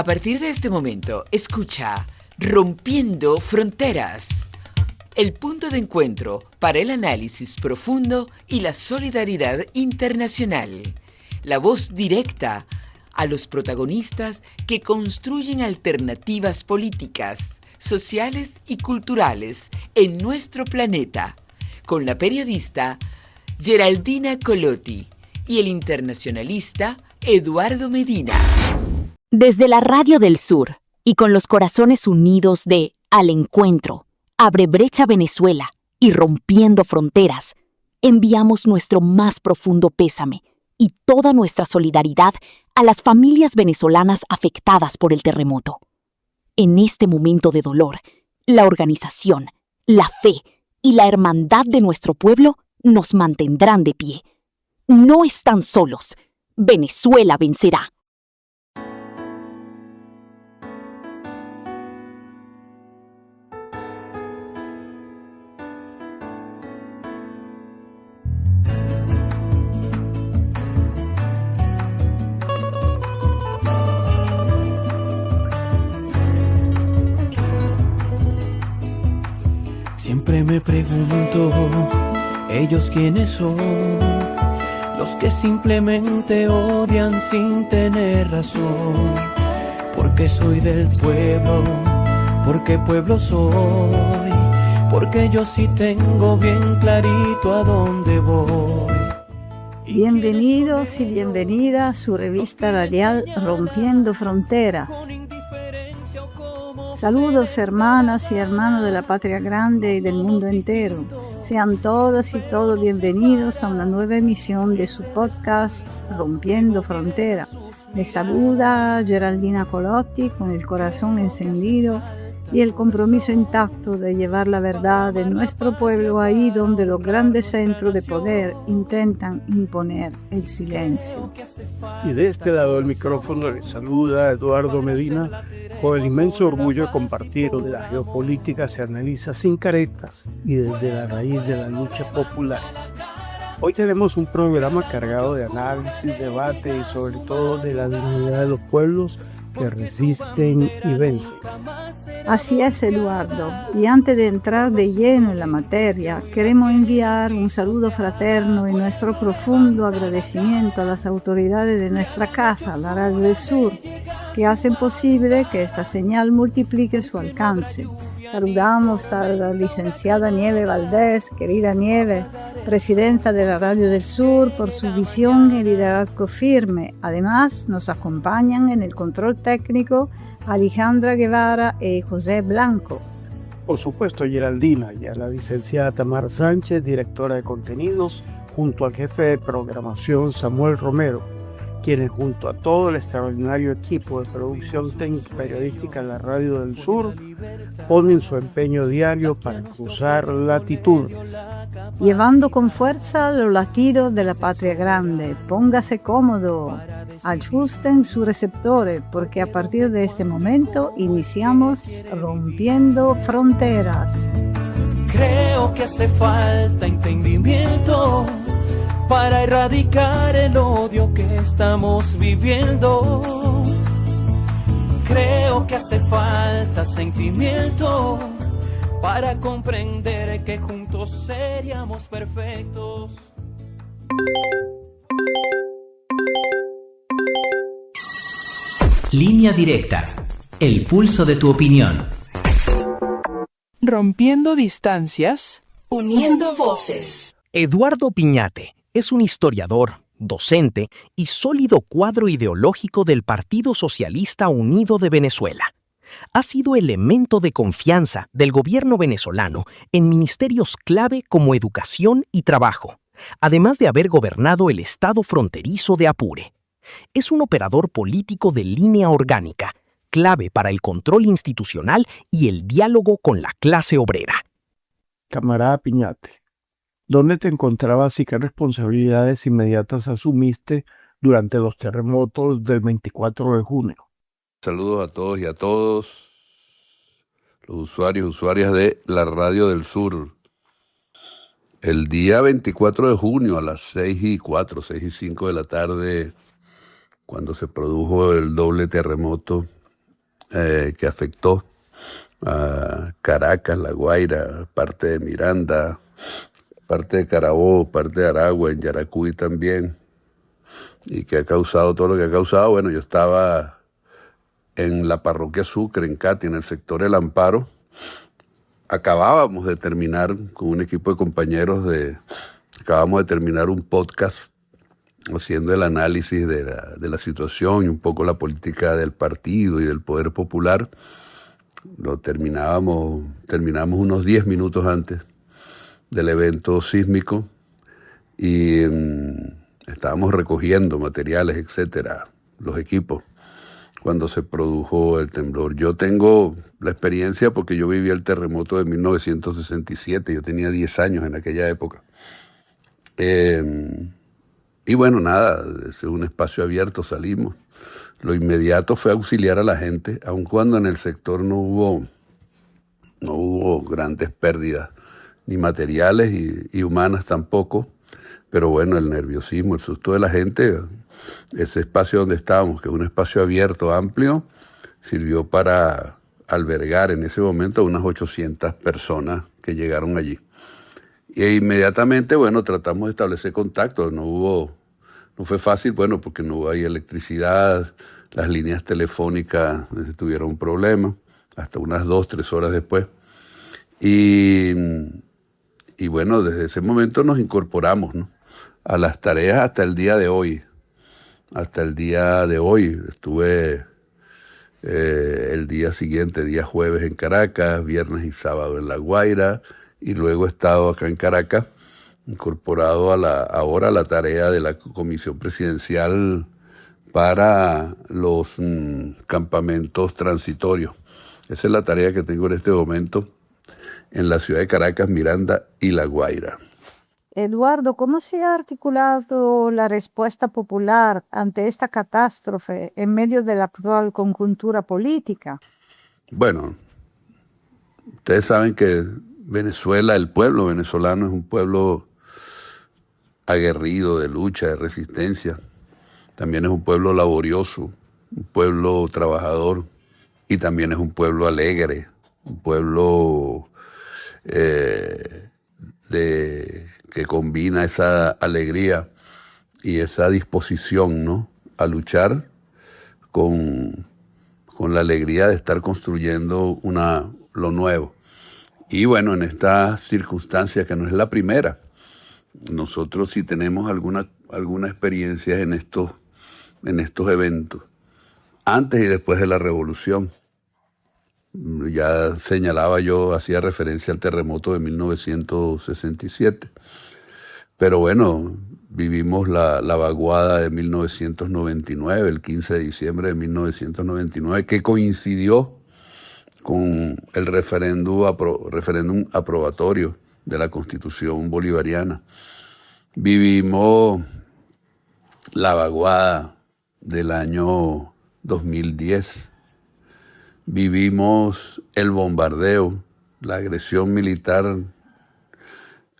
partir de este momento, escucha Rompiendo Fronteras, el punto de encuentro para el análisis profundo y la solidaridad internacional. La voz directa a los protagonistas que construyen alternativas políticas, sociales y culturales en nuestro planeta, con la periodista Geraldina Colotti y el internacionalista Eduardo Medina. Desde la Radio del Sur y con los corazones unidos de Al Encuentro, Abre Brecha Venezuela y Rompiendo Fronteras, enviamos nuestro más profundo pésame y toda nuestra solidaridad a las familias venezolanas afectadas por el terremoto. En este momento de dolor, la organización, la fe y la hermandad de nuestro pueblo nos mantendrán de pie. No están solos. Venezuela vencerá. Siempre me pregunto, ¿ellos quiénes son? Los que simplemente odian sin tener razón. Porque soy del pueblo, porque pueblo soy, porque yo sí tengo bien clarito a dónde voy. Bienvenidos y bienvenida a su revista radial Rompiendo Fronteras. Saludos hermanas y hermanos de la patria grande y del mundo entero. Sean todas y todos bienvenidos a una nueva emisión de su podcast Rompiendo Fronteras. Les saluda Geraldina Colotti con el corazón encendido y el compromiso intacto de llevar la verdad de nuestro pueblo ahí donde los grandes centros de poder intentan imponer el silencio. Y de este lado del micrófono les saluda Eduardo Medina con el inmenso orgullo de compartir donde la geopolítica se analiza sin caretas y desde la raíz de las luchas populares. Hoy tenemos un programa cargado de análisis, debate y sobre todo de la dignidad de los pueblos que resisten y vencen. Así es, Eduardo. Y antes de entrar de lleno en la materia, queremos enviar un saludo fraterno y nuestro profundo agradecimiento a las autoridades de nuestra casa, la Radio del Sur, que hacen posible que esta señal multiplique su alcance. Saludamos a la licenciada Nieve Valdés, querida Nieve, presidenta de la Radio del Sur, por su visión y liderazgo firme. Además, nos acompañan en el control técnico Alejandra Guevara y José Blanco. Por supuesto, Geraldina, y a la licenciada Tamara Sánchez, directora de contenidos, junto al jefe de programación Samuel Romero, quienes junto a todo el extraordinario equipo de producción técnica periodística de la Radio del Sur ponen su empeño diario para cruzar latitudes. Llevando con fuerza los latidos de la patria grande. Póngase cómodo, ajusten sus receptores, porque a partir de este momento iniciamos Rompiendo Fronteras. Creo que hace falta entendimiento para erradicar el odio que estamos viviendo. Creo que hace falta sentimiento para comprender que juntos seríamos perfectos. Línea directa. El pulso de tu opinión. Rompiendo distancias, uniendo voces. Eduardo Piñate es un historiador, docente y sólido cuadro ideológico del Partido Socialista Unido de Venezuela. Ha sido elemento de confianza del gobierno venezolano en ministerios clave como educación y trabajo, además de haber gobernado el estado fronterizo de Apure. Es un operador político de línea orgánica, clave para el control institucional y el diálogo con la clase obrera. Camarada Piñate, ¿dónde te encontrabas y qué responsabilidades inmediatas asumiste durante los terremotos del 24 de junio? Saludos a todos y a todos los usuarios y usuarias de la Radio del Sur. El día 24 de junio a las 6:04, 6:05 de la tarde, cuando se produjo el doble terremoto, que afectó a Caracas, La Guaira, parte de Miranda, parte de Carabobo, parte de Aragua, en Yaracuy también, y que ha causado todo lo que ha causado. Bueno, yo estaba en la parroquia Sucre, en Cati, en el sector El Amparo. Acabábamos de terminar con un equipo de compañeros acabamos de terminar un podcast haciendo el análisis de la situación y un poco la política del partido y del Poder Popular. Lo terminamos unos 10 minutos antes del evento sísmico y estábamos recogiendo materiales, etcétera, los equipos, cuando se produjo el temblor. Yo tengo la experiencia porque yo viví el terremoto de 1967, yo tenía 10 años en aquella época. Y bueno, nada, es un espacio abierto, salimos. Lo inmediato fue auxiliar a la gente, aun cuando en el sector no hubo grandes pérdidas, ni materiales y humanas tampoco. Pero bueno, el nerviosismo, el susto de la gente, ese espacio donde estábamos, que es un espacio abierto, amplio, sirvió para albergar en ese momento a unas 800 personas que llegaron allí. E inmediatamente, bueno, tratamos de establecer contacto. No fue fácil, bueno, porque no hay electricidad, las líneas telefónicas tuvieron un problema, hasta unas 2-3 horas después. Y bueno, desde ese momento nos incorporamos, ¿no?, a las tareas hasta el día de hoy. Hasta el día de hoy estuve el día siguiente, día jueves en Caracas, viernes y sábado en La Guaira, y luego he estado acá en Caracas, incorporado ahora a la tarea de la Comisión Presidencial para los campamentos transitorios. Esa es la tarea que tengo en este momento en la ciudad de Caracas, Miranda y La Guaira. Eduardo, ¿cómo se ha articulado la respuesta popular ante esta catástrofe en medio de la actual conjuntura política? Bueno, ustedes saben que Venezuela, el pueblo venezolano es un pueblo aguerrido, de lucha, de resistencia. También es un pueblo laborioso, un pueblo trabajador, y también es un pueblo alegre, un pueblo que combina esa alegría y esa disposición, ¿no?, a luchar con la alegría de estar construyendo lo nuevo. Y bueno, en esta circunstancia, que no es la primera, nosotros sí tenemos alguna experiencia en estos eventos, antes y después de la revolución. Ya señalaba yo, hacía referencia al terremoto de 1967. Pero bueno, vivimos la vaguada de 1999, el 15 de diciembre de 1999, que coincidió con el referéndum aprobatorio de la Constitución bolivariana. Vivimos la vaguada del año 2010. Vivimos el bombardeo, la agresión militar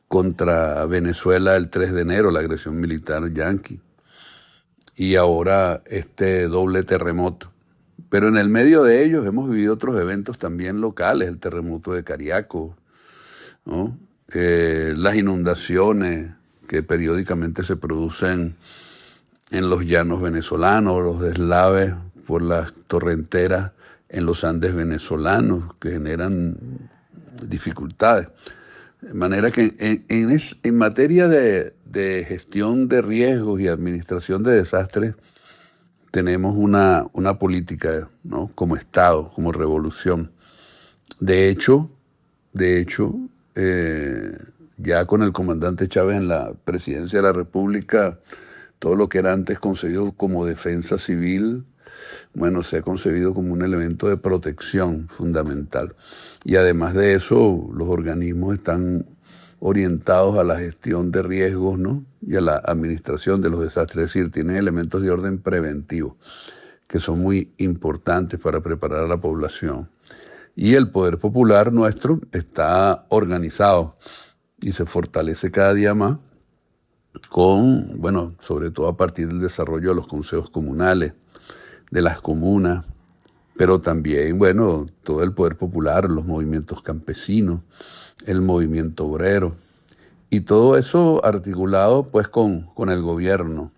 contra Venezuela el 3 de enero, la agresión militar yanqui. Y ahora este doble terremoto. Pero en el medio de ellos hemos vivido otros eventos también locales, el terremoto de Cariaco, ¿no?, las inundaciones que periódicamente se producen en los llanos venezolanos, los deslaves por las torrenteras en los Andes venezolanos, que generan dificultades. De manera que en materia de gestión de riesgos y administración de desastres, tenemos una política, ¿no?, como Estado, como revolución. De hecho, ya con el comandante Chávez en la presidencia de la República, todo lo que era antes concebido como defensa civil, bueno, se ha concebido como un elemento de protección fundamental. Y además de eso, los organismos están orientados a la gestión de riesgos, ¿no?, y a la administración de los desastres. Es decir, tienen elementos de orden preventivo que son muy importantes para preparar a la población. Y el poder popular nuestro está organizado y se fortalece cada día más sobre todo a partir del desarrollo de los consejos comunales, de las comunas, pero también, bueno, todo el poder popular, los movimientos campesinos, el movimiento obrero, y todo eso articulado pues con el gobierno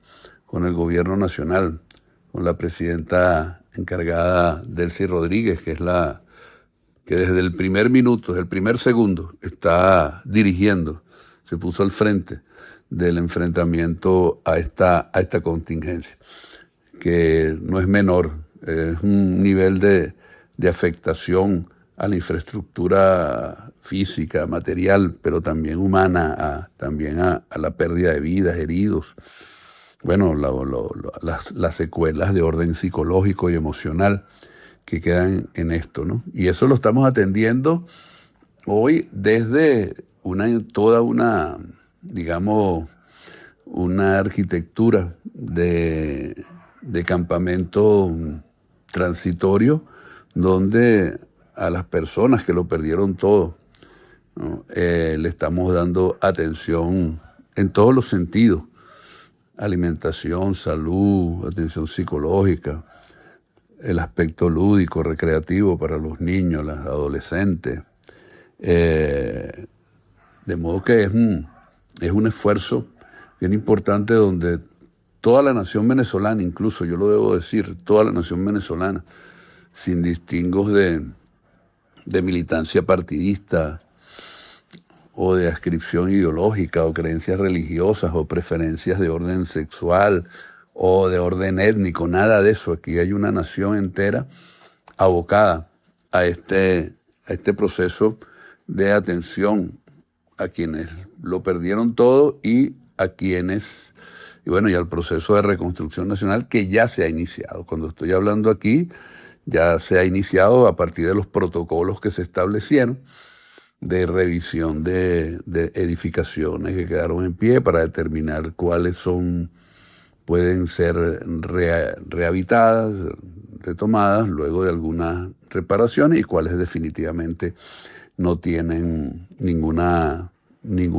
nacional, con la presidenta encargada Delcy Rodríguez, que es la que desde el primer minuto, desde el primer segundo, está dirigiendo, se puso al frente del enfrentamiento a esta contingencia, que no es menor, es un nivel de afectación a la infraestructura física, material, pero también humana, también a la pérdida de vidas, heridos, bueno, las secuelas de orden psicológico y emocional que quedan en esto, ¿no? Y eso lo estamos atendiendo hoy desde toda una, digamos, una arquitectura de campamento transitorio, donde a las personas que lo perdieron todo, ¿no? Le estamos dando atención en todos los sentidos: alimentación, salud, atención psicológica, el aspecto lúdico, recreativo para los niños, los adolescentes. De modo que es un esfuerzo bien importante donde toda la nación venezolana, incluso yo lo debo decir, toda la nación venezolana, sin distingos de militancia partidista o de adscripción ideológica o creencias religiosas o preferencias de orden sexual o de orden étnico, nada de eso. Aquí hay una nación entera abocada a este proceso de atención a quienes lo perdieron todo y al proceso de reconstrucción nacional que ya se ha iniciado. Cuando estoy hablando aquí, ya se ha iniciado a partir de los protocolos que se establecieron de revisión de edificaciones que quedaron en pie para determinar cuáles pueden ser rehabitadas, retomadas luego de algunas reparaciones y cuáles definitivamente no tienen ninguna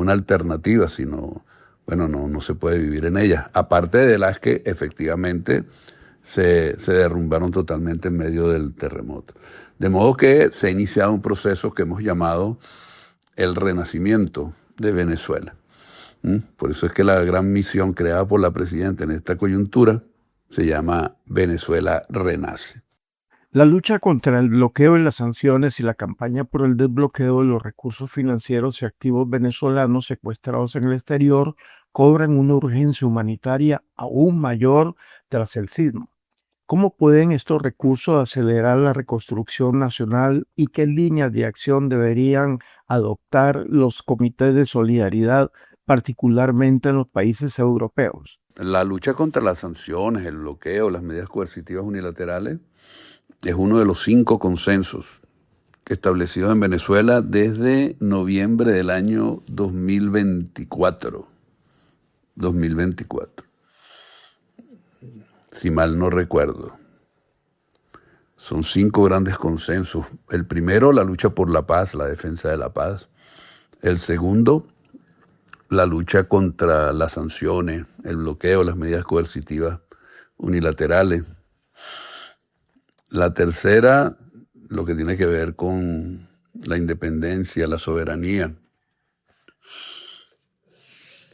alternativa, sino, bueno, no se puede vivir en ellas, aparte de las que efectivamente se derrumbaron totalmente en medio del terremoto. De modo que se ha iniciado un proceso que hemos llamado el renacimiento de Venezuela. Por eso es que la gran misión creada por la presidenta en esta coyuntura se llama Venezuela Renace. La lucha contra el bloqueo y las sanciones y la campaña por el desbloqueo de los recursos financieros y activos venezolanos secuestrados en el exterior cobran una urgencia humanitaria aún mayor tras el sismo. ¿Cómo pueden estos recursos acelerar la reconstrucción nacional y qué líneas de acción deberían adoptar los comités de solidaridad, particularmente en los países europeos? La lucha contra las sanciones, el bloqueo, las medidas coercitivas unilaterales es uno de los 5 consensos establecidos en Venezuela desde noviembre del año 2024. Si mal no recuerdo. Son 5 grandes consensos. El primero, la lucha por la paz, la defensa de la paz. El segundo, la lucha contra las sanciones, el bloqueo, las medidas coercitivas unilaterales. La tercera, lo que tiene que ver con la independencia, la soberanía.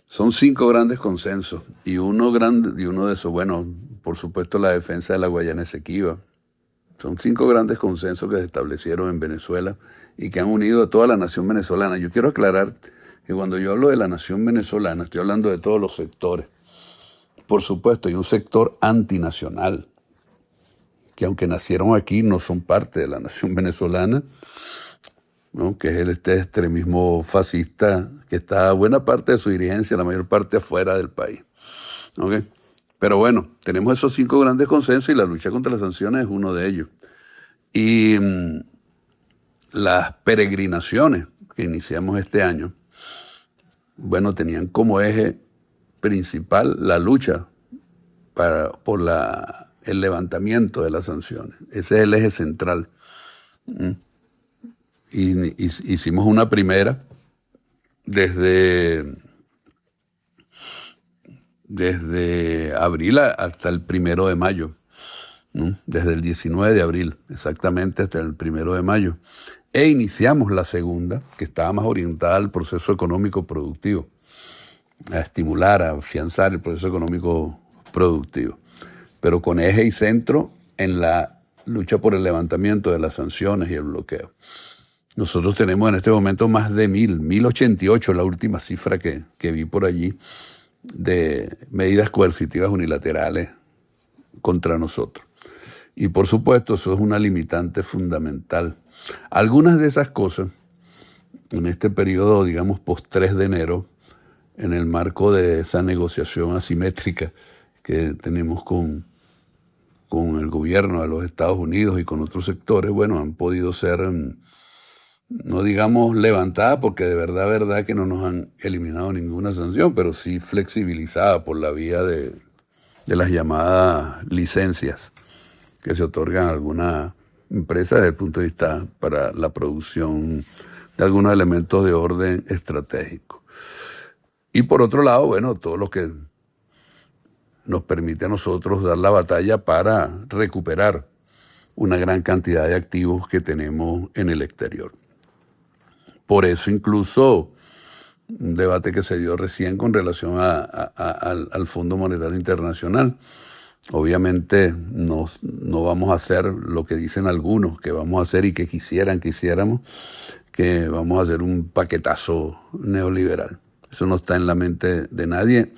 Son 5 grandes consensos y uno de esos, bueno, por supuesto la defensa de la Guayana Esequiba. Son 5 grandes consensos que se establecieron en Venezuela y que han unido a toda la nación venezolana. Yo quiero aclarar que cuando yo hablo de la nación venezolana estoy hablando de todos los sectores. Por supuesto, hay un sector antinacional, que aunque nacieron aquí no son parte de la nación venezolana, ¿no? Que es este extremismo fascista que está buena parte de su dirigencia, la mayor parte afuera del país. ¿Okay? Pero bueno, tenemos esos 5 grandes consensos y la lucha contra las sanciones es uno de ellos. Y las peregrinaciones que iniciamos este año, bueno, tenían como eje principal la lucha por el levantamiento de las sanciones. Ese es el eje central. Y hicimos una primera desde abril hasta el 1 de mayo. ¿no? Desde el 19 de abril, exactamente hasta el 1 de mayo. E iniciamos la segunda, que estaba más orientada al proceso económico productivo, a estimular, a afianzar el proceso económico productivo, pero con eje y centro en la lucha por el levantamiento de las sanciones y el bloqueo. Nosotros tenemos en este momento más de 1.088, la última cifra que vi por allí, de medidas coercitivas unilaterales contra nosotros. Y por supuesto eso es una limitante fundamental. Algunas de esas cosas, en este periodo, digamos, post 3 de enero, en el marco de esa negociación asimétrica que tenemos con el gobierno de los Estados Unidos y con otros sectores, bueno, han podido ser, no digamos levantadas, porque de verdad que no nos han eliminado ninguna sanción, pero sí flexibilizadas por la vía de las llamadas licencias que se otorgan a algunas empresas desde el punto de vista para la producción de algunos elementos de orden estratégico. Y por otro lado, bueno, todo lo que nos permite a nosotros dar la batalla para recuperar una gran cantidad de activos que tenemos en el exterior. Por eso incluso un debate que se dio recién con relación al Fondo Monetario Internacional. Obviamente no vamos a hacer lo que dicen algunos que vamos a hacer y que quisiéramos, que vamos a hacer un paquetazo neoliberal. Eso no está en la mente de nadie,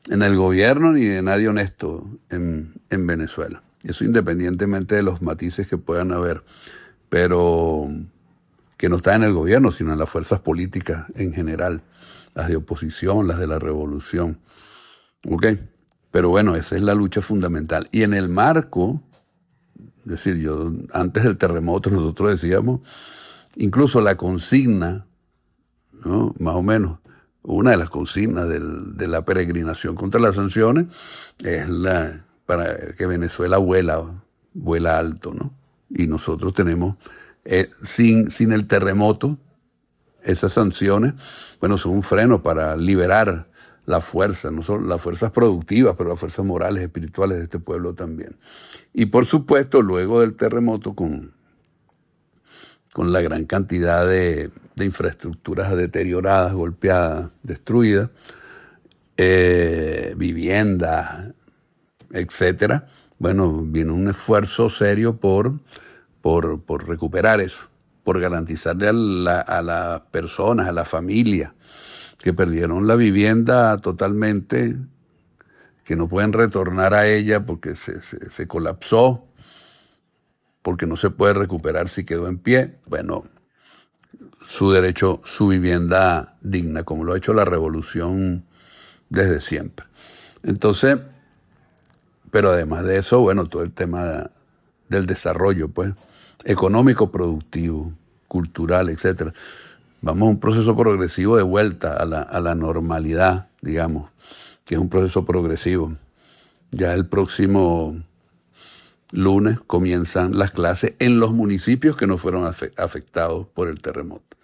en el gobierno ni de nadie honesto en Venezuela. Eso independientemente de los matices que puedan haber, pero que no está en el gobierno, sino en las fuerzas políticas en general, las de oposición, las de la revolución. ¿Ok? Pero bueno, esa es la lucha fundamental. Y en el marco, es decir, antes del terremoto nosotros decíamos, incluso la consigna, ¿no? Más o menos, una de las consignas de la peregrinación contra las sanciones es para que Venezuela vuela alto, ¿no? Y nosotros tenemos, sin el terremoto, esas sanciones, bueno, son un freno para liberar la fuerza, no solo las fuerzas productivas, pero las fuerzas morales, espirituales de este pueblo también. Y por supuesto, luego del terremoto, con la gran cantidad de infraestructuras deterioradas, golpeadas, destruidas, viviendas, etcétera. Bueno, viene un esfuerzo serio por recuperar eso, por garantizarle a las personas, a la familia que perdieron la vivienda totalmente, que no pueden retornar a ella porque se colapsó, porque no se puede recuperar si quedó en pie. Bueno, su derecho, su vivienda digna, como lo ha hecho la revolución desde siempre. Entonces, pero además de eso, bueno, todo el tema del desarrollo, pues, económico, productivo, cultural, etcétera. Vamos a un proceso progresivo de vuelta a la normalidad, digamos, que es un proceso progresivo. Ya el próximo lunes comienzan las clases en los municipios que no fueron afectados por el terremoto.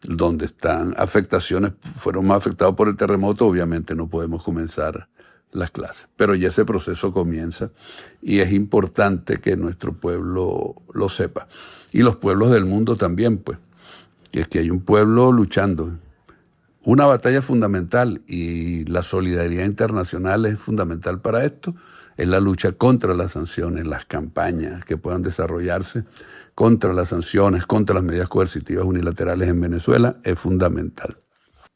Donde están afectaciones, fueron más afectados por el terremoto, obviamente no podemos comenzar las clases. Pero ya ese proceso comienza y es importante que nuestro pueblo lo sepa. Y los pueblos del mundo también, pues, que es que hay un pueblo luchando. Una batalla fundamental, y la solidaridad internacional es fundamental para esto, es la lucha contra las sanciones, las campañas que puedan desarrollarse contra las sanciones, contra las medidas coercitivas unilaterales en Venezuela, es fundamental.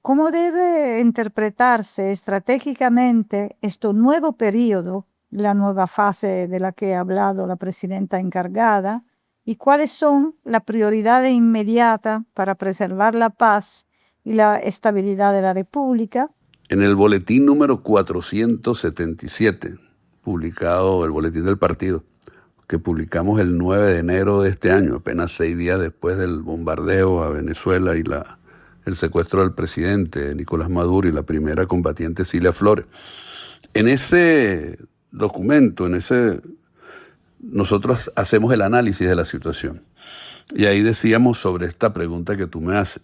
¿Cómo debe interpretarse estratégicamente este nuevo periodo, la nueva fase de la que ha hablado la presidenta encargada, y cuáles son las prioridades inmediatas para preservar la paz y la estabilidad de la República? En el boletín número 477, publicado, el boletín del partido, que publicamos el 9 de enero de este año, apenas 6 días después del bombardeo a Venezuela y el secuestro del presidente Nicolás Maduro y la primera combatiente Cilia Flores. En ese documento, nosotros hacemos el análisis de la situación. Y ahí decíamos sobre esta pregunta que tú me haces,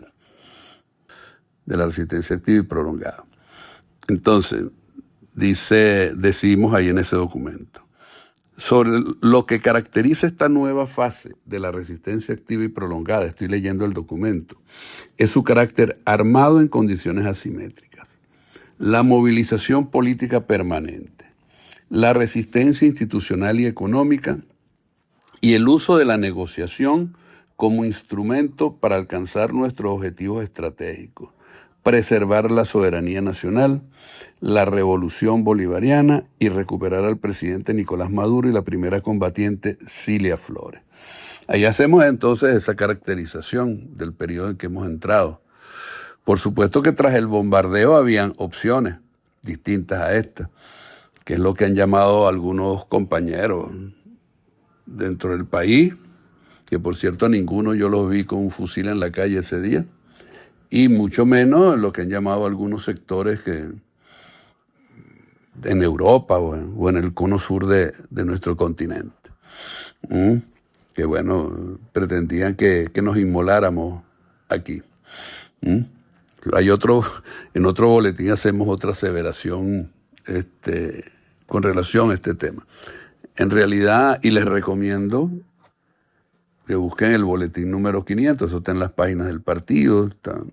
de la resistencia activa y prolongada. Entonces, decimos ahí en ese documento, sobre lo que caracteriza esta nueva fase de la resistencia activa y prolongada, estoy leyendo el documento, es su carácter armado en condiciones asimétricas, la movilización política permanente, la resistencia institucional y económica y el uso de la negociación como instrumento para alcanzar nuestros objetivos estratégicos, preservar la soberanía nacional, la revolución bolivariana y recuperar al presidente Nicolás Maduro y la primera combatiente Cilia Flores. Ahí hacemos entonces esa caracterización del periodo en que hemos entrado. Por supuesto que tras el bombardeo habían opciones distintas a esta, que es lo que han llamado algunos compañeros dentro del país, que por cierto a ninguno yo los vi con un fusil en la calle ese día, y mucho menos lo que han llamado algunos sectores que en Europa o en el cono sur de nuestro continente, que bueno, pretendían que nos inmoláramos aquí. Hay en otro boletín hacemos otra aseveración con relación a este tema. En realidad, y les recomiendo que busquen el boletín número 500, eso está en las páginas del partido, están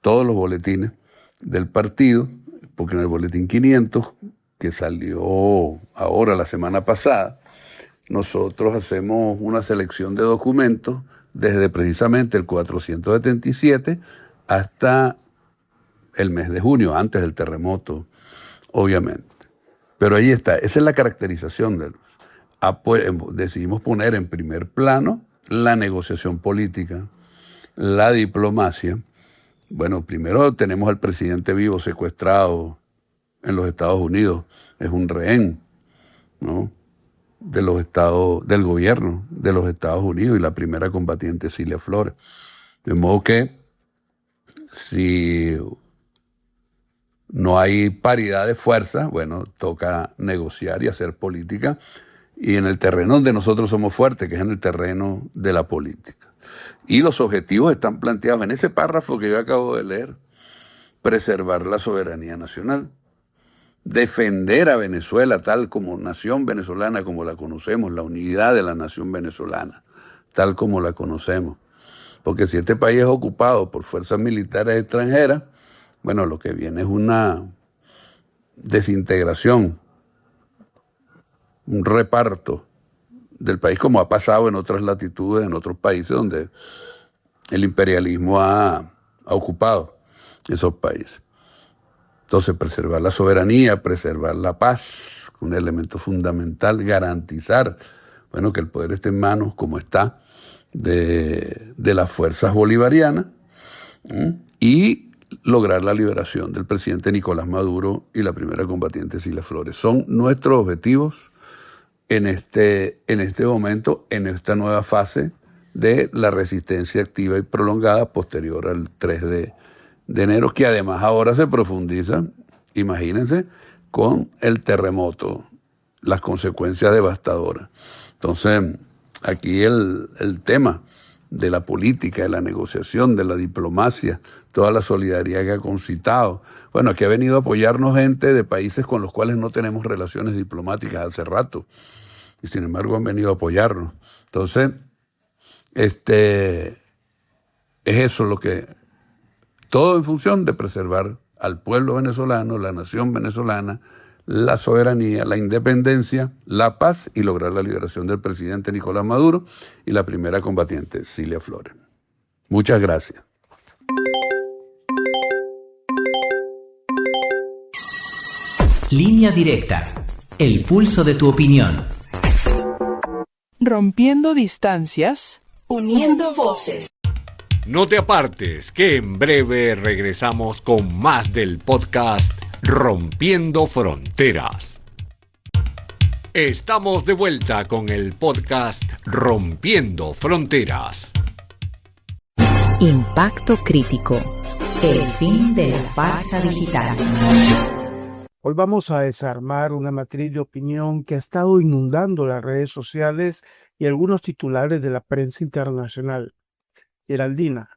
todos los boletines del partido, porque en el boletín 500, que salió ahora la semana pasada, nosotros hacemos una selección de documentos desde precisamente el 477 hasta el mes de junio, antes del terremoto, obviamente. Pero ahí está, esa es la caracterización de decidimos poner en primer plano la negociación política, la diplomacia. Bueno, primero tenemos al presidente vivo secuestrado en los Estados Unidos, es un rehén, ¿no?, del gobierno de los Estados Unidos, y la primera combatiente Cilia Flores. De modo que si no hay paridad de fuerza, bueno, toca negociar y hacer política, y en el terreno donde nosotros somos fuertes, que es en el terreno de la política. Y los objetivos están planteados en ese párrafo que yo acabo de leer: preservar la soberanía nacional, defender a Venezuela tal como nación venezolana como la conocemos, la unidad de la nación venezolana tal como la conocemos. Porque si este país es ocupado por fuerzas militares extranjeras, bueno, lo que viene es una desintegración, un reparto del país, como ha pasado en otras latitudes, en otros países donde el imperialismo ha ocupado esos países. Entonces, preservar la soberanía, preservar la paz, un elemento fundamental, garantizar, bueno, que el poder esté en manos, como está, de las fuerzas bolivarianas, y lograr la liberación del presidente Nicolás Maduro y la primera combatiente Cilia Flores. Son nuestros objetivos en este momento, en esta nueva fase de la resistencia activa y prolongada posterior al 3 de enero, que además ahora se profundiza, imagínense, con el terremoto, las consecuencias devastadoras. Entonces, aquí el tema de la política, de la negociación, de la diplomacia, toda la solidaridad que ha concitado. Bueno, aquí ha venido a apoyarnos gente de países con los cuales no tenemos relaciones diplomáticas hace rato, y sin embargo han venido a apoyarnos. Entonces, es eso lo que... Todo en función de preservar al pueblo venezolano, la nación venezolana, la soberanía, la independencia, la paz, y lograr la liberación del presidente Nicolás Maduro y la primera combatiente Cilia Flores. Muchas gracias. Línea directa. El pulso de tu opinión. Rompiendo distancias. Uniendo voces. No te apartes, que en breve regresamos con más del podcast Rompiendo Fronteras. Estamos de vuelta con el podcast Rompiendo Fronteras. Impacto crítico. El fin de la farsa digital. Hoy vamos a desarmar una matriz de opinión que ha estado inundando las redes sociales y algunos titulares de la prensa internacional. Geraldina,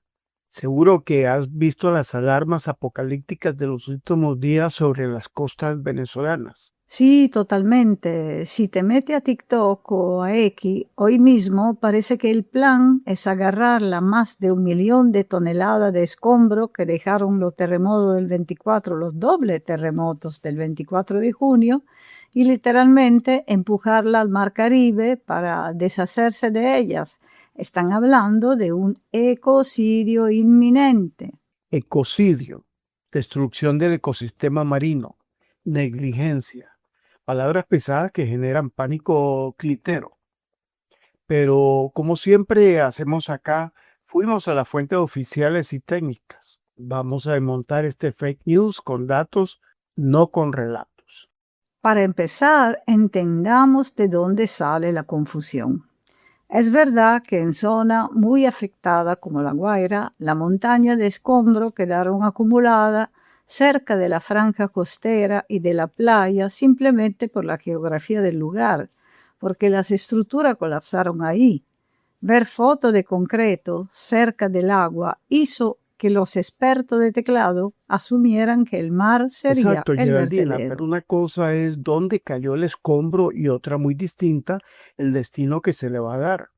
seguro que has visto las alarmas apocalípticas de los últimos días sobre las costas venezolanas. Sí, totalmente. Si te metes a TikTok o a X, hoy mismo parece que el plan es agarrar la más de 1 millón de toneladas de escombro que dejaron los terremotos del 24, los dobles terremotos del 24 de junio, y literalmente empujarla al Mar Caribe para deshacerse de ellas. Están hablando de un ecocidio inminente. Ecocidio, destrucción del ecosistema marino, negligencia. Palabras pesadas que generan pánico clitero. Pero como siempre hacemos acá, fuimos a las fuentes oficiales y técnicas. Vamos a desmontar este fake news con datos, no con relatos. Para empezar, entendamos de dónde sale la confusión. Es verdad que en zona muy afectada como La Guaira, la montaña de escombro quedaron acumuladas cerca de la franja costera y de la playa simplemente por la geografía del lugar, porque las estructuras colapsaron ahí. Ver fotos de concreto cerca del agua hizo que los expertos de teclado asumieran que el mar sería Exacto, el Geraldina, vertedero. pero una cosa es dónde cayó el escombro y otra muy distinta, el destino que se le va a dar.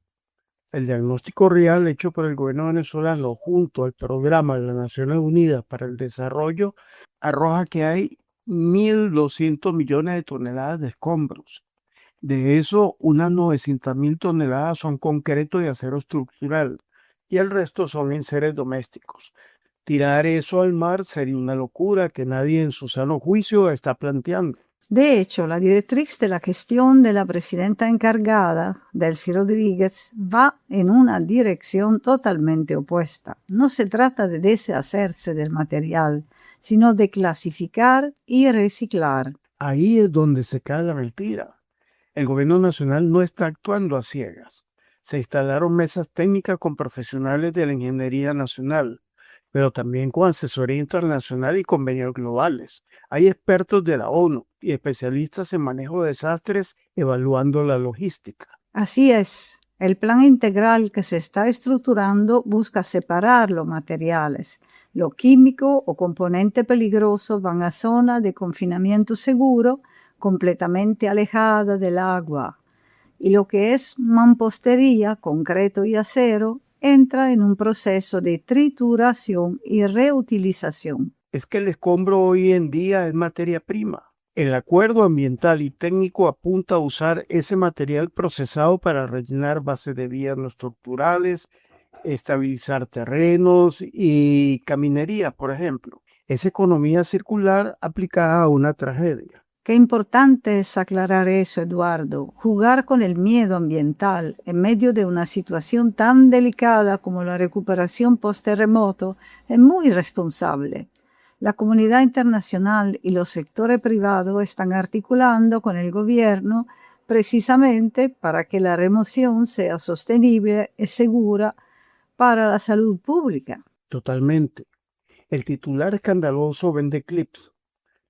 El diagnóstico real hecho por el gobierno venezolano junto al programa de las Naciones Unidas para el Desarrollo arroja que hay 1.200 millones de toneladas de escombros. De eso, unas 900.000 toneladas son concreto y acero estructural y el resto son enseres domésticos. Tirar eso al mar sería una locura que nadie en su sano juicio está planteando. De hecho, la directriz de la gestión de la presidenta encargada, Delcy Rodríguez, va en una dirección totalmente opuesta. No se trata de deshacerse del material, sino de clasificar y reciclar. Ahí es donde se cae la mentira. El gobierno nacional no está actuando a ciegas. Se instalaron mesas técnicas con profesionales de la ingeniería nacional, pero también con asesoría internacional y convenios globales. Hay expertos de la ONU y especialistas en manejo de desastres evaluando la logística. Así es, el plan integral que se está estructurando busca separar los materiales. Lo químico o componente peligroso van a zona de confinamiento seguro, completamente alejada del agua. Y lo que es mampostería, concreto y acero, entra en un proceso de trituración y reutilización. Es que el escombro hoy en día es materia prima. El acuerdo ambiental y técnico apunta a usar ese material procesado para rellenar bases de vías no estructurales, estabilizar terrenos y caminería, por ejemplo. Es economía circular aplicada a una tragedia. Qué importante es aclarar eso, Eduardo. Jugar con el miedo ambiental en medio de una situación tan delicada como la recuperación post-terremoto es muy irresponsable. La comunidad internacional y los sectores privados están articulando con el gobierno precisamente para que la remoción sea sostenible y segura para la salud pública. Totalmente. El titular escandaloso vende clips.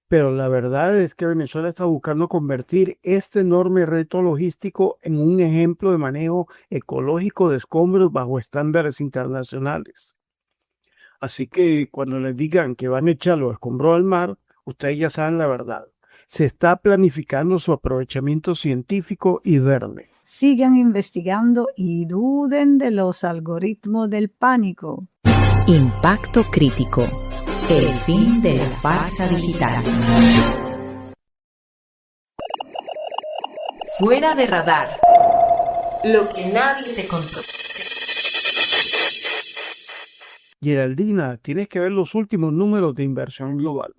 Pero la verdad es que Venezuela está buscando convertir este enorme reto logístico en un ejemplo de manejo ecológico de escombros bajo estándares internacionales. Así que cuando les digan que van a echar los escombros al mar, ustedes ya saben la verdad. Se está planificando su aprovechamiento científico y verde. Sigan investigando y duden de los algoritmos del pánico. Impacto crítico. El fin de la farsa digital. Fuera de radar. Lo que nadie te contó. Geraldina, tienes que ver los últimos números de inversión global.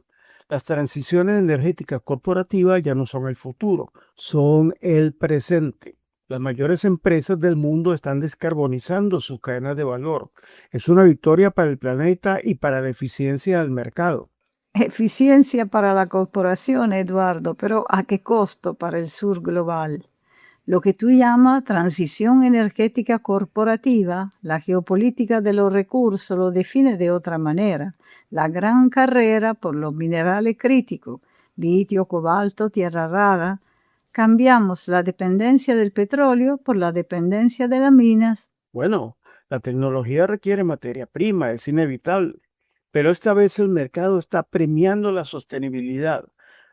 Las transiciones energéticas corporativas ya no son el futuro, son el presente. Las mayores empresas del mundo están descarbonizando sus cadenas de valor. Es una victoria para el planeta y para la eficiencia del mercado. Eficiencia para la corporación, Eduardo, pero ¿a qué costo para el sur global? Lo que tú llamas transición energética corporativa, la geopolítica de los recursos lo define de otra manera. La gran carrera por los minerales críticos, litio, cobalto, tierra rara. Cambiamos la dependencia del petróleo por la dependencia de las minas. Bueno, la tecnología requiere materia prima, es inevitable. Pero esta vez el mercado está premiando la sostenibilidad.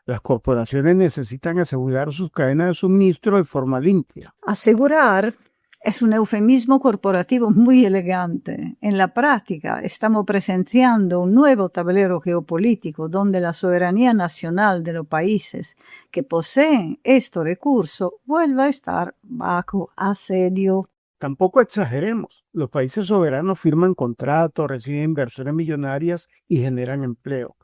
Las corporaciones necesitan asegurar sus cadenas de suministro de forma limpia. Asegurar es un eufemismo corporativo muy elegante. En la práctica, estamos presenciando un nuevo tablero geopolítico donde la soberanía nacional de los países que poseen estos recursos vuelva a estar bajo asedio. Tampoco exageremos. Los países soberanos firman contratos, reciben inversiones millonarias y generan empleo.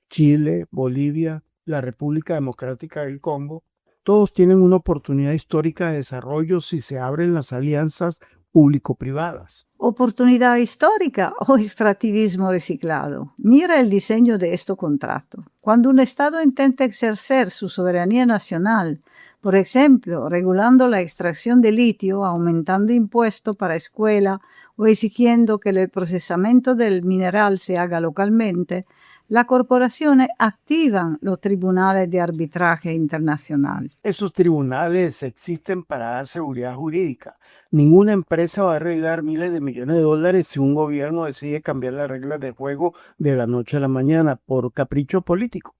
Chile, Bolivia, la República Democrática del Congo, todos tienen una oportunidad histórica de desarrollo si se abren las alianzas público-privadas. ¿Oportunidad histórica o extractivismo reciclado? Mira el diseño de este contrato. Cuando un Estado intenta ejercer su soberanía nacional, por ejemplo, regulando la extracción de litio, aumentando impuestos para escuela o exigiendo que el procesamiento del mineral se haga localmente, las corporaciones activan los tribunales de arbitraje internacional. Esos tribunales existen para dar seguridad jurídica. Ninguna empresa va a arreglar miles de millones de dólares si un gobierno decide cambiar las reglas de juego de la noche a la mañana por capricho político.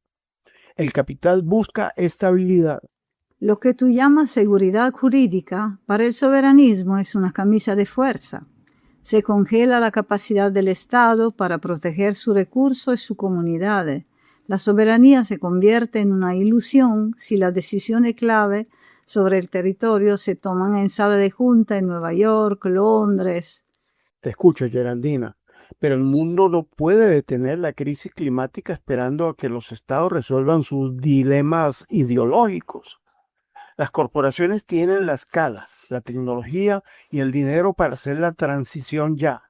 El capital busca estabilidad. Lo que tú llamas seguridad jurídica, para el soberanismo es una camisa de fuerza. Se congela la capacidad del Estado para proteger sus recursos y sus comunidades. La soberanía se convierte en una ilusión si las decisiones clave sobre el territorio se toman en sala de junta en Nueva York, Londres. Te escucho, Geraldina, pero el mundo no puede detener la crisis climática esperando a que los estados resuelvan sus dilemas ideológicos. Las corporaciones tienen la escala, la tecnología y el dinero para hacer la transición ya.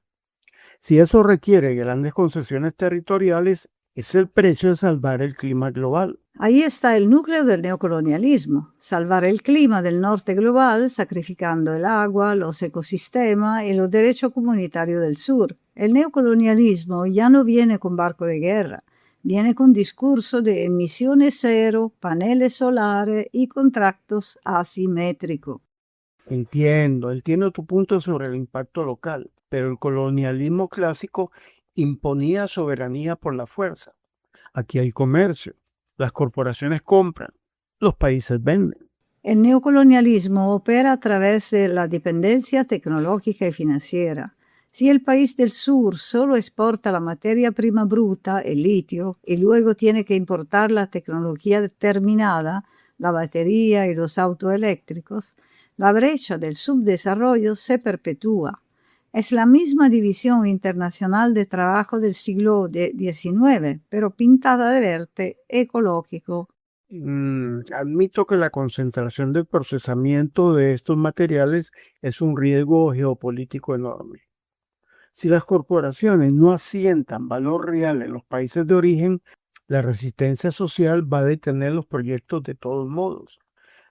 Si eso requiere grandes concesiones territoriales, es el precio de salvar el clima global. Ahí está el núcleo del neocolonialismo, salvar el clima del norte global sacrificando el agua, los ecosistemas y los derechos comunitarios del sur. El neocolonialismo ya no viene con barco de guerra, viene con discurso de emisiones cero, paneles solares y contratos asimétricos. Entiendo tu punto sobre el impacto local, pero el colonialismo clásico imponía soberanía por la fuerza. Aquí hay comercio, las corporaciones compran, los países venden. El neocolonialismo opera a través de la dependencia tecnológica y financiera. Si el país del sur solo exporta la materia prima bruta, el litio, y luego tiene que importar la tecnología determinada, la batería y los autos eléctricos, la brecha del subdesarrollo se perpetúa. Es la misma división internacional de trabajo del siglo XIX, pero pintada de verde ecológico. Admito que la concentración del procesamiento de estos materiales es un riesgo geopolítico enorme. Si las corporaciones no asientan valor real en los países de origen, la resistencia social va a detener los proyectos de todos modos.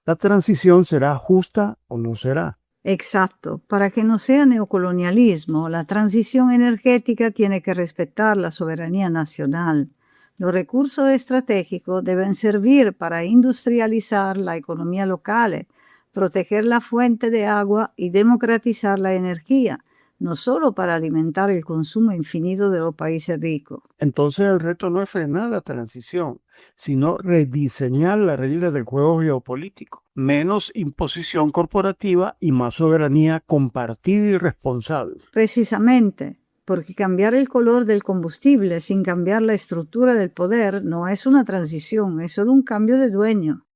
La transición será justa o no será. Exacto. Para que no sea neocolonialismo, la transición energética tiene que respetar la soberanía nacional. Los recursos estratégicos deben servir para industrializar la economía local, proteger la fuente de agua y democratizar la energía, no solo para alimentar el consumo infinito de los países ricos. Entonces el reto no es frenar la transición, sino rediseñar las reglas del juego geopolítico. Menos imposición corporativa y más soberanía compartida y responsable. Precisamente, porque cambiar el color del combustible sin cambiar la estructura del poder no es una transición, es solo un cambio de dueño.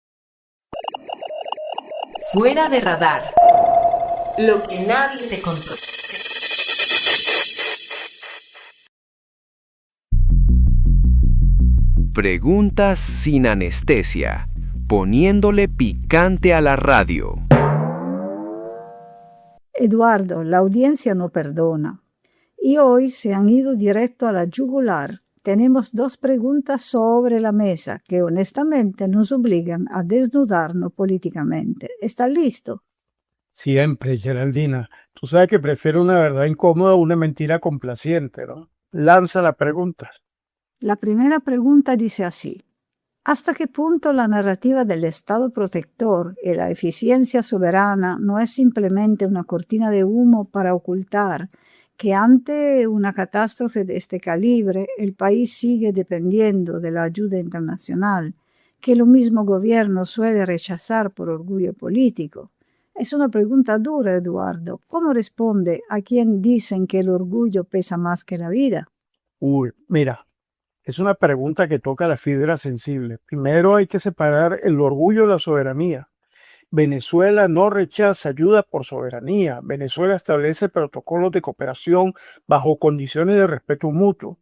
Fuera de radar. Lo que nadie te contó. Preguntas sin anestesia, poniéndole picante a la radio. Eduardo, la audiencia no perdona. Y hoy se han ido directo a la yugular. Tenemos 2 preguntas sobre la mesa que honestamente nos obligan a desnudarnos políticamente. ¿Estás listo? Siempre, Geraldina. Tú sabes que prefiero una verdad incómoda a una mentira complaciente, ¿no? Lanza la pregunta. La primera pregunta dice así: ¿hasta qué punto la narrativa del Estado protector y la eficiencia soberana no es simplemente una cortina de humo para ocultar que ante una catástrofe de este calibre el país sigue dependiendo de la ayuda internacional, que lo mismo gobierno suele rechazar por orgullo político. Es una pregunta dura, Eduardo. ¿Cómo responde a quien dicen que el orgullo pesa más que la vida? Mira, es una pregunta que toca la fibra sensible. Primero hay que separar el orgullo de la soberanía. Venezuela no rechaza ayuda por soberanía. Venezuela establece protocolos de cooperación bajo condiciones de respeto mutuo,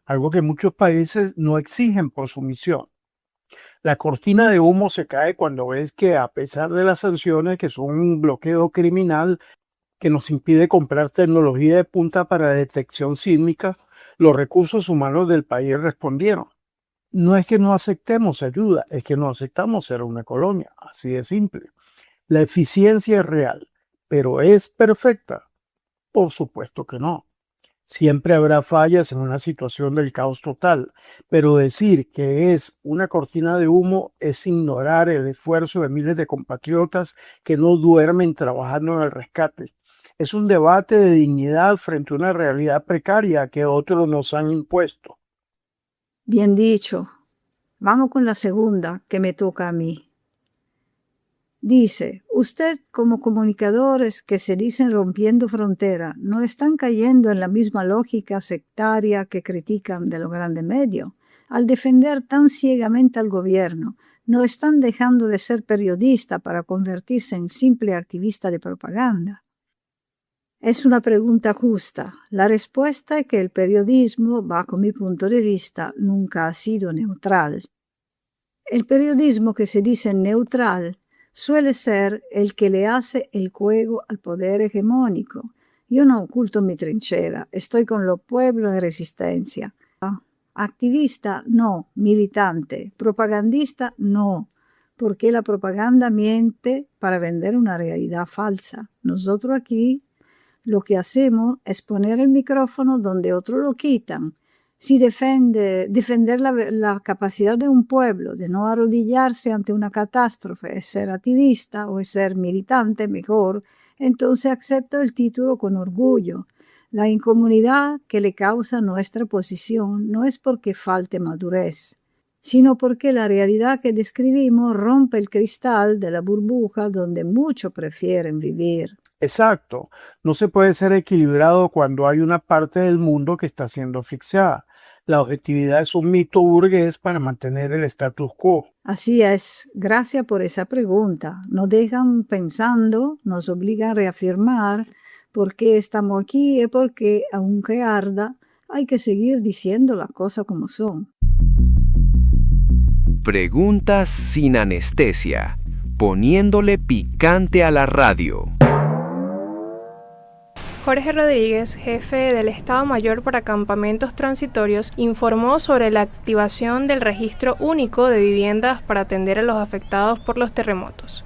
algo que muchos países no exigen por su misión. La cortina de humo se cae cuando ves que, a pesar de las sanciones, que son un bloqueo criminal que nos impide comprar tecnología de punta para detección sísmica, los recursos humanos del país respondieron. No es que no aceptemos ayuda, es que no aceptamos ser una colonia, así de simple. La eficiencia es real, pero ¿es perfecta? Por supuesto que no. Siempre habrá fallas en una situación del caos total, pero decir que es una cortina de humo es ignorar el esfuerzo de miles de compatriotas que no duermen trabajando en el rescate. Es un debate de dignidad frente a una realidad precaria que otros nos han impuesto. Bien dicho. Vamos con la segunda, que me toca a mí. Dice, usted como comunicadores que se dicen rompiendo frontera, ¿no están cayendo en la misma lógica sectaria que critican de los grandes medios? Al defender tan ciegamente al gobierno, ¿no están dejando de ser periodista para convertirse en simple activista de propaganda? Es una pregunta justa. La respuesta es que el periodismo, bajo mi punto de vista, nunca ha sido neutral. El periodismo que se dice neutral suele ser el que le hace el juego al poder hegemónico. Yo no oculto mi trinchera, estoy con los pueblos de resistencia. Activista, no. Militante. Propagandista, no. Porque la propaganda miente para vender una realidad falsa. Nosotros aquí lo que hacemos es poner el micrófono donde otros lo quitan. Si defender la capacidad de un pueblo de no arrodillarse ante una catástrofe es ser activista o es ser militante mejor, entonces acepto el título con orgullo. La incomodidad que le causa nuestra posición no es porque falte madurez, sino porque la realidad que describimos rompe el cristal de la burbuja donde muchos prefieren vivir. Exacto. No se puede ser equilibrado cuando hay una parte del mundo que está siendo asfixiada. La objetividad es un mito burgués para mantener el status quo. Así es. Gracias por esa pregunta. Nos dejan pensando, nos obligan a reafirmar por qué estamos aquí y por qué, aunque arda, hay que seguir diciendo las cosas como son. Preguntas sin anestesia, poniéndole picante a la radio. Jorge Rodríguez, jefe del Estado Mayor para Campamentos Transitorios, informó sobre la activación del registro único de viviendas para atender a los afectados por los terremotos.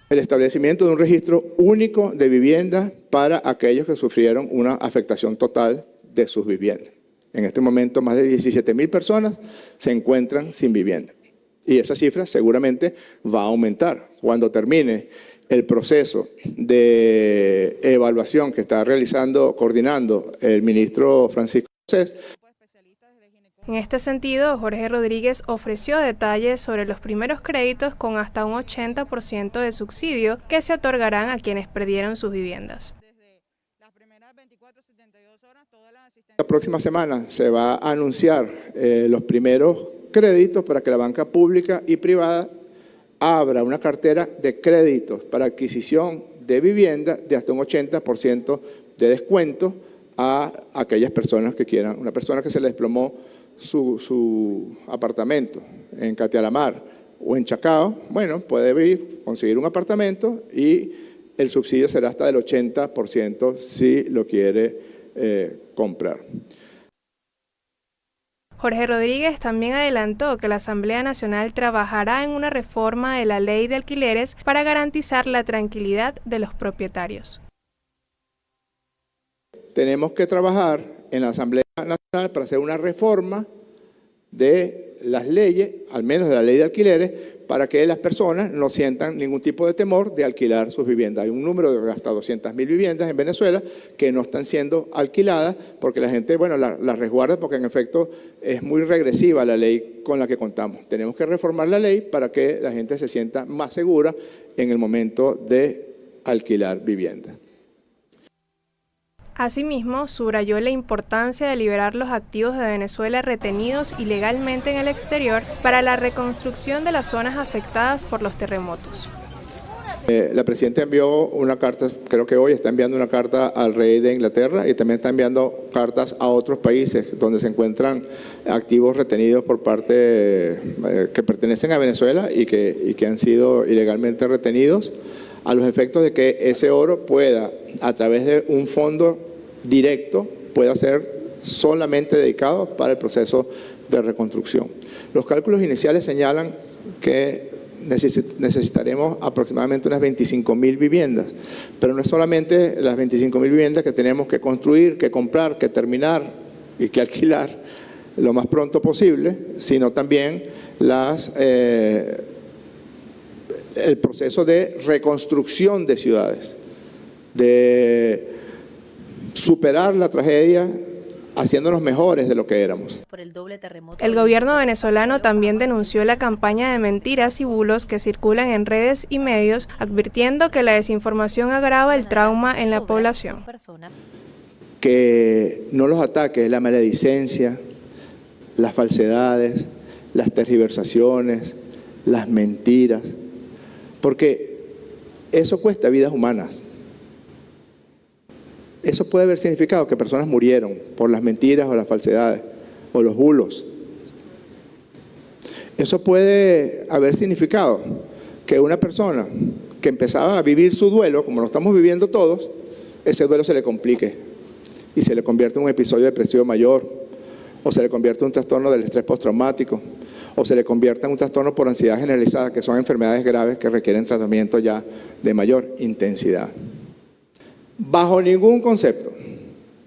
El establecimiento de un registro único de viviendas para aquellos que sufrieron una afectación total de sus viviendas. En este momento, más de 17.000 personas se encuentran sin vivienda. Y esa cifra seguramente va a aumentar cuando termine el proceso de evaluación que está coordinando el ministro Francisco Garcés. En este sentido, Jorge Rodríguez ofreció detalles sobre los primeros créditos con hasta un 80% de subsidio que se otorgarán a quienes perdieron sus viviendas. La próxima semana se va a anunciar los primeros créditos para que la banca pública y privada abra una cartera de créditos para adquisición de vivienda de hasta un 80% de descuento a aquellas personas que quieran. Una persona que se le desplomó su apartamento en Catialamar o en Chacao, bueno, puede conseguir un apartamento y el subsidio será hasta del 80% si lo quiere comprar. Jorge Rodríguez también adelantó que la Asamblea Nacional trabajará en una reforma de la ley de alquileres para garantizar la tranquilidad de los propietarios. Tenemos que trabajar en la Asamblea Nacional para hacer una reforma de las leyes, al menos de la ley de alquileres, para que las personas no sientan ningún tipo de temor de alquilar sus viviendas. Hay un número de hasta 200.000 viviendas en Venezuela que no están siendo alquiladas porque la gente, bueno, las resguarda porque en efecto es muy regresiva la ley con la que contamos. Tenemos que reformar la ley para que la gente se sienta más segura en el momento de alquilar vivienda. Asimismo, subrayó la importancia de liberar los activos de Venezuela retenidos ilegalmente en el exterior para la reconstrucción de las zonas afectadas por los terremotos. La presidenta envió una carta, creo que hoy está enviando una carta al rey de Inglaterra y también está enviando cartas a otros países donde se encuentran activos retenidos por parte que pertenecen a Venezuela y que han sido ilegalmente retenidos, a los efectos de que ese oro pueda, a través de un fondo directo, pueda ser solamente dedicado para el proceso de reconstrucción. Los cálculos iniciales señalan que necesitaremos aproximadamente unas 25.000 viviendas, pero no es solamente las 25.000 viviendas que tenemos que construir, que comprar, que terminar y que alquilar lo más pronto posible, sino también el proceso de reconstrucción de ciudades, de superar la tragedia haciéndonos mejores de lo que éramos. El gobierno venezolano también denunció la campaña de mentiras y bulos que circulan en redes y medios, advirtiendo que la desinformación agrava el trauma en la población. Que no los ataques, la maledicencia, las falsedades, las tergiversaciones, las mentiras, porque eso cuesta vidas humanas. Eso puede haber significado que personas murieron por las mentiras o las falsedades o los bulos. Eso puede haber significado que una persona que empezaba a vivir su duelo, como lo estamos viviendo todos, ese duelo se le complique y se le convierte en un episodio depresivo mayor, o se le convierte en un trastorno del estrés postraumático, o se le convierte en un trastorno por ansiedad generalizada, que son enfermedades graves que requieren tratamiento ya de mayor intensidad. Bajo ningún concepto,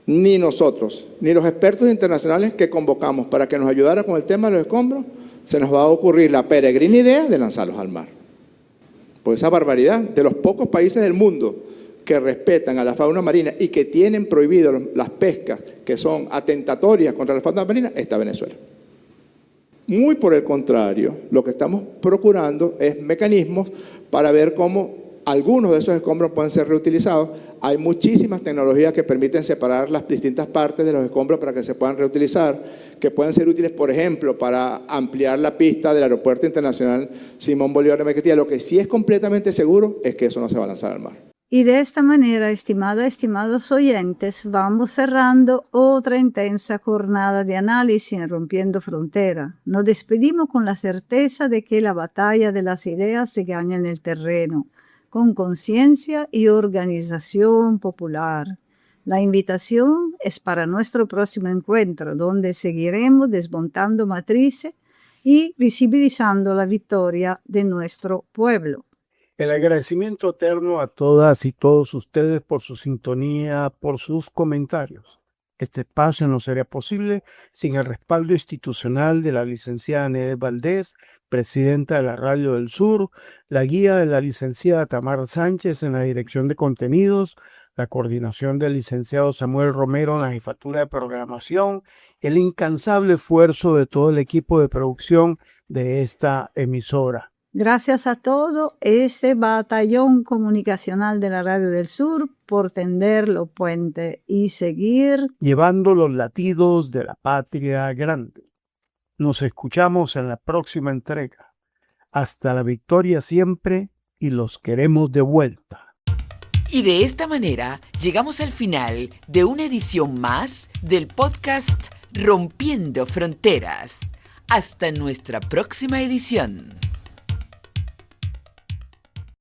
ni nosotros, ni los expertos internacionales que convocamos para que nos ayudara con el tema de los escombros, se nos va a ocurrir la peregrina idea de lanzarlos al mar. Pues esa barbaridad de los pocos países del mundo que respetan a la fauna marina y que tienen prohibido las pescas que son atentatorias contra la fauna marina, está Venezuela. Muy por el contrario, lo que estamos procurando es mecanismos para ver cómo algunos de esos escombros pueden ser reutilizados. Hay muchísimas tecnologías que permiten separar las distintas partes de los escombros para que se puedan reutilizar, que pueden ser útiles, por ejemplo, para ampliar la pista del Aeropuerto Internacional Simón Bolívar de Maiquetía. Lo que sí es completamente seguro es que eso no se va a lanzar al mar. Y de esta manera, estimados oyentes, vamos cerrando otra intensa jornada de análisis en Rompiendo Frontera. Nos despedimos con la certeza de que la batalla de las ideas se gana en el terreno, con conciencia y organización popular. La invitación es para nuestro próximo encuentro, donde seguiremos desmontando matrices y visibilizando la victoria de nuestro pueblo. El agradecimiento eterno a todas y todos ustedes por su sintonía, por sus comentarios. Este espacio no sería posible sin el respaldo institucional de la licenciada Nedet Valdés, presidenta de la Radio del Sur, la guía de la licenciada Tamara Sánchez en la dirección de contenidos, la coordinación del licenciado Samuel Romero en la jefatura de programación, el incansable esfuerzo de todo el equipo de producción de esta emisora. Gracias a todo este batallón comunicacional de la Radio del Sur por tender los puentes y seguir llevando los latidos de la patria grande. Nos escuchamos en la próxima entrega. Hasta la victoria siempre y los queremos de vuelta. Y de esta manera llegamos al final de una edición más del podcast Rompiendo Fronteras. Hasta nuestra próxima edición.